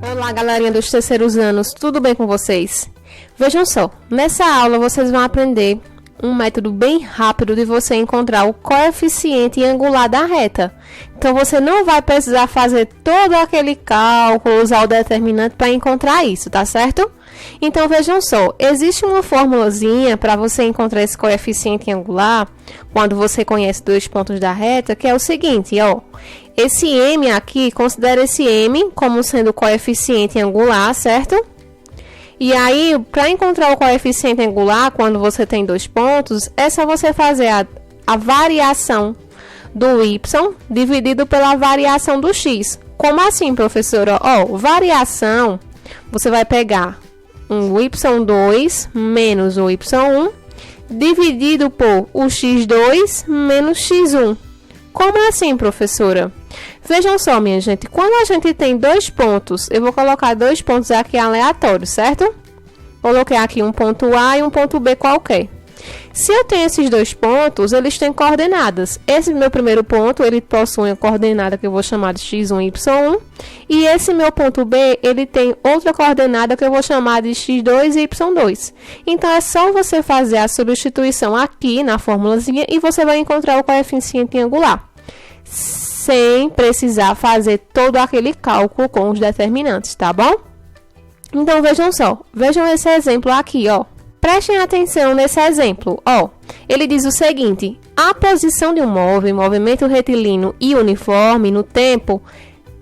Olá, galerinha dos terceiros anos, tudo bem com vocês? Vejam só, nessa aula vocês vão aprender um método bem rápido de você encontrar o coeficiente angular da reta. Então, você não vai precisar fazer todo aquele cálculo, usar o determinante para encontrar isso, tá certo? Então, vejam só, existe uma formulazinha para você encontrar esse coeficiente angular, quando você conhece dois pontos da reta, que é o seguinte, ó. Esse m aqui, considera esse m como sendo o coeficiente angular, certo? E aí, para encontrar o coeficiente angular, quando você tem dois pontos, é só você fazer a variação do y dividido pela variação do x. Como assim, professora? Ó, variação, você vai pegar um y2 menos o y1 dividido por o x2 menos x1. Como assim, professora? Vejam só, minha gente, quando a gente tem dois pontos, eu vou colocar dois pontos aqui aleatórios, certo? Coloquei aqui um ponto A e um ponto B qualquer. Se eu tenho esses dois pontos, eles têm coordenadas. Esse meu primeiro ponto, ele possui uma coordenada que eu vou chamar de x1 e y1. E esse meu ponto B, ele tem outra coordenada que eu vou chamar de x2 e y2. Então, é só você fazer a substituição aqui na formulazinha e você vai encontrar o coeficiente angular, sem precisar fazer todo aquele cálculo com os determinantes, tá bom? Então, vejam só. Vejam esse exemplo aqui, ó. Prestem atenção nesse exemplo, ó. Ele diz o seguinte: a posição de um móvel em movimento retilíneo e uniforme no tempo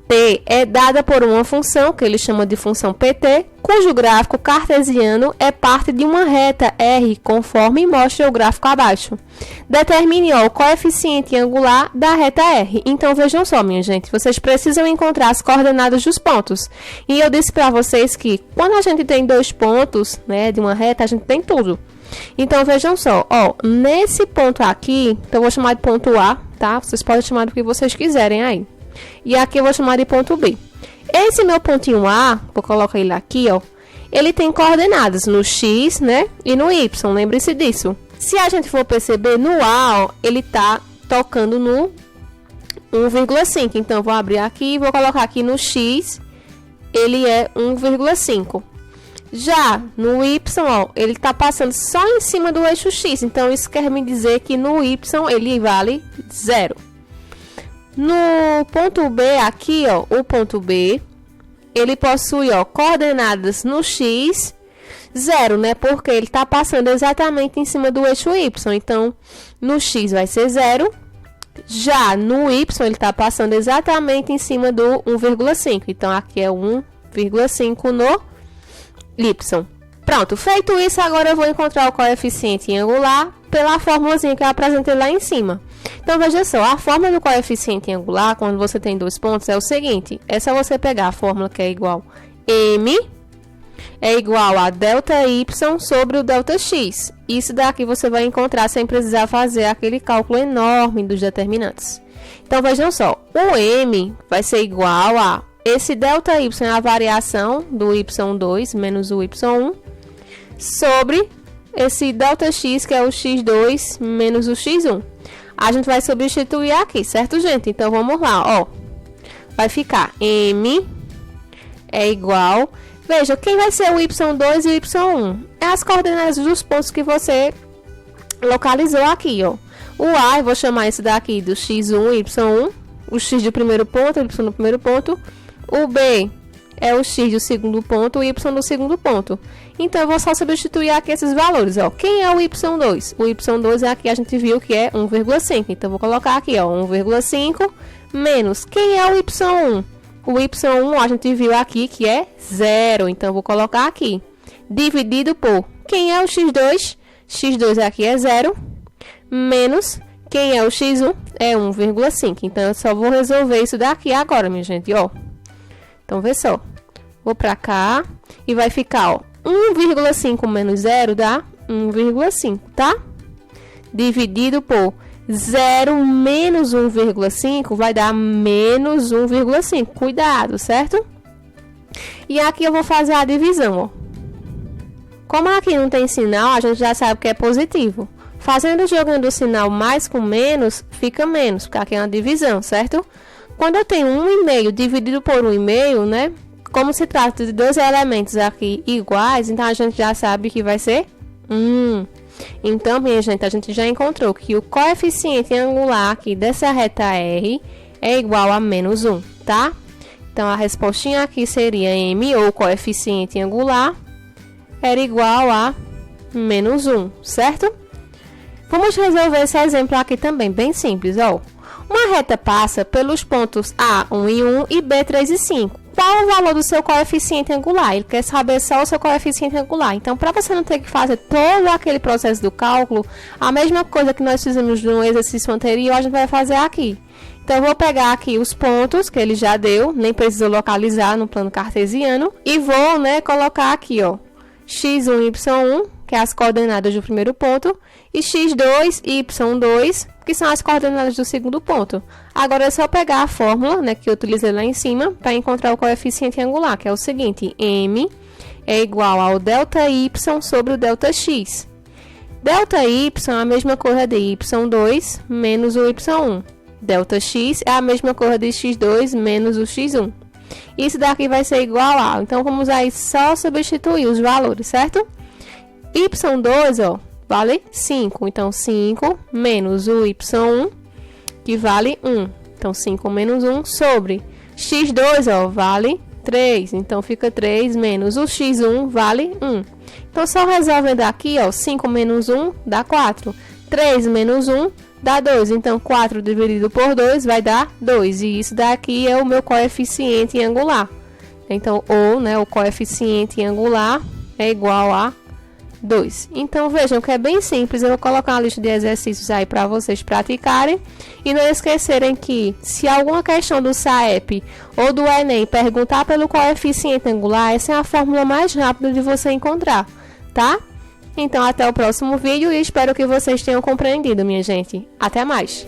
t é dada por uma função que ele chama de função pt, cujo gráfico cartesiano é parte de uma reta r, conforme mostra o gráfico abaixo. Determine ó, o coeficiente angular da reta r. Então, vejam só, minha gente, vocês precisam encontrar as coordenadas dos pontos. E eu disse para vocês que quando a gente tem dois pontos, né, de uma reta, a gente tem tudo. Então, vejam só, ó, nesse ponto aqui, então eu vou chamar de ponto A, tá? Vocês podem chamar do que vocês quiserem aí. E aqui eu vou chamar de ponto B. Esse meu pontinho A, vou colocar ele aqui, ó. Ele tem coordenadas no X, né? E no Y, lembre-se disso. Se a gente for perceber, no A, ó, ele tá tocando no 1,5. Então, eu vou abrir aqui e vou colocar aqui no X, ele é 1,5. Já no Y, ó, ele tá passando só em cima do eixo X. Então, isso quer me dizer que no Y, ele vale 0. No ponto B aqui, ó, o ponto B, ele possui, ó, coordenadas no X, 0, né? Porque ele está passando exatamente em cima do eixo Y. Então, no X vai ser 0. Já no Y, ele está passando exatamente em cima do 1,5. Então, aqui é 1,5 no Y. Pronto, feito isso, agora eu vou encontrar o coeficiente angular pela formulazinha que eu apresentei lá em cima. Então, veja só, a fórmula do coeficiente angular, quando você tem dois pontos, é o seguinte. É só você pegar a fórmula que é igual m é igual a ΔY sobre o ΔX. Isso daqui você vai encontrar sem precisar fazer aquele cálculo enorme dos determinantes. Então, vejam só, o m vai ser igual a esse ΔY, a variação do y2 menos o y1, sobre esse ΔX, que é o x2 menos o x1. A gente vai substituir aqui, certo, gente? Então, vamos lá, ó. Vai ficar m é igual... Veja, quem vai ser o y2 e o y1? É as coordenadas dos pontos que você localizou aqui, ó. O A, eu vou chamar esse daqui do x1 e y1. O x do primeiro ponto, o y do primeiro ponto. O B é o x do segundo ponto, o y do segundo ponto. Então, eu vou só substituir aqui esses valores, ó. Quem é o y2? O y2 é aqui, a gente viu que é 1,5. Então, eu vou colocar aqui, ó, 1,5 menos. Quem é o y1? O y1 a gente viu aqui que é 0. Então, eu vou colocar aqui. Dividido por. Quem é o x2? X2 aqui é 0. Menos. Quem é o x1? É 1,5. Então, eu só vou resolver isso daqui agora, minha gente, ó. Então, vê só. Vou pra cá. E vai ficar, ó. 1,5 menos 0 dá 1,5, tá? Dividido por 0 menos 1,5 vai dar menos 1,5. Cuidado, certo? E aqui eu vou fazer a divisão, ó. Como aqui não tem sinal, a gente já sabe que é positivo. Jogando o sinal mais com menos, fica menos, porque aqui é uma divisão, certo? Quando eu tenho 1,5 dividido por 1,5, né? Como se trata de dois elementos aqui iguais, então a gente já sabe que vai ser 1. Então, minha gente, a gente já encontrou que o coeficiente angular aqui dessa reta R é igual a menos 1, tá? Então, a respostinha aqui seria M, ou coeficiente angular, era igual a menos 1, certo? Vamos resolver esse exemplo aqui também, bem simples, ó. Uma reta passa pelos pontos A, 1 e 1 e B, 3 e 5. Qual o valor do seu coeficiente angular? Ele quer saber só o seu coeficiente angular. Então, para você não ter que fazer todo aquele processo do cálculo, a mesma coisa que nós fizemos no exercício anterior, a gente vai fazer aqui. Então, eu vou pegar aqui os pontos que ele já deu, nem preciso localizar no plano cartesiano, e vou, colocar aqui, ó, x1 e y1, que é as coordenadas do primeiro ponto, e x2 e y2, que são as coordenadas do segundo ponto. Agora é só pegar a fórmula, que eu utilizei lá em cima, para encontrar o coeficiente angular, que é o seguinte: m é igual ao ΔY sobre o ΔX. ΔY é a mesma coisa de y2 menos o y1. ΔX é a mesma coisa de x2 menos o x1. Isso daqui vai ser igual a... Então, vamos aí só substituir os valores, certo? y2, ó, vale 5. Então, 5 menos o y1, que vale 1. Então, 5 menos 1 sobre x2, ó, vale 3. Então, fica 3 menos o x1, vale 1. Então, só resolvendo aqui, ó, 5 menos 1 dá 4. 3 menos 1 dá 2. Então, 4 dividido por 2 vai dar 2. E isso daqui é o meu coeficiente angular. Então, o coeficiente angular é igual a 2. Então, vejam que é bem simples. Eu vou colocar uma lista de exercícios aí para vocês praticarem. E não esquecerem que, se alguma questão do SAEP ou do Enem perguntar pelo coeficiente angular, essa é a fórmula mais rápida de você encontrar, tá? Então, até o próximo vídeo e espero que vocês tenham compreendido, minha gente. Até mais!